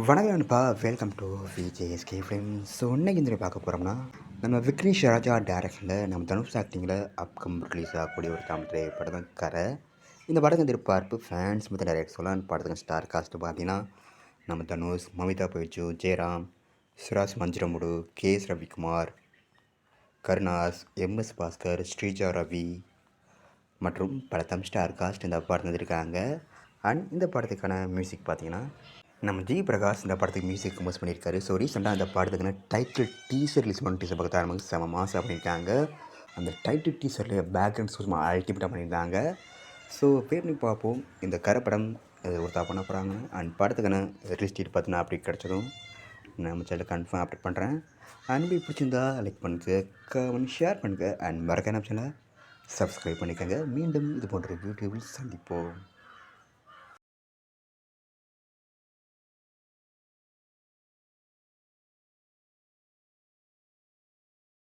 வணக்கம் நண்பா, welcome to VJSK films. So இன்னைக்கு இந்த பார்க்க போகிறோம்னா, நம்ம விக்னேஷ் ராஜா டைரக்ஷனில் நம்ம தனுஷ் ஆக்டிங்கில் அப்கம் ரிலீஸ் ஆகக்கூடிய ஒரு தமிழ் திரைப்படம் தான் கரை. இந்த படத்தின் எதிர்பார்ப்பு ஃபேன்ஸ் மொத்தம் நிறைய சொல்லலாம். படத்துக்கு ஸ்டார் காஸ்ட்டு பார்த்தீங்கன்னா, நம்ம தனுஷ், மமிதா பைஜு, ஜெயராம், சுராஜ் மஞ்சிரமுடு, கேஎஸ் ரவிக்குமார், கருணாஸ், எம்எஸ் பாஸ்கர், ஸ்ரீஜா ரவி மற்றும் பல தமிழ் ஸ்டார் காஸ்ட் இந்த படத்தில் இருக்காங்க. அண்ட் இந்த படத்துக்கான மியூசிக் பார்த்தீங்கன்னா, நம்ம ஜி பிரகாஷ் இந்த படத்துக்கு மியூசிக் கம்போஸ் பண்ணியிருக்காரு. ஸோ ரீசெண்டாக அந்த படத்துக்குன்னு டைட்டில் டீசர் ரிலீஸ் பண்ண டீசர் பார்க்க ஆரம்பிச்சு செம மாசாக பண்ணியிருக்காங்க. அந்த டைட்டில் டீசரில் பேக்ரவுண்ட் சும்மா அல்டிமேட்டாக பண்ணியிருந்தாங்க. ஸோ பேர் பண்ணி பார்ப்போம் இந்த கரை படம் ஒருத்தா பண்ண போகிறாங்க. அண்ட் படத்துக்கான ரிலீஸ் டேட் பார்த்தீங்கன்னா அப்படி கிடச்சதும் நம்ம சேனல் கன்ஃபார்ம் அப்டேட் பண்ணுறேன். அண்ட் பிடிச்சிருந்தா லைக் பண்ணுங்கள், கமெண்ட் ஷேர் பண்ணுங்கள். அண்ட் மறக்காம சேனலை சப்ஸ்கிரைப் பண்ணிக்கோங்க. மீண்டும் இது போன்ற யூடியூபில் சந்திப்போம்.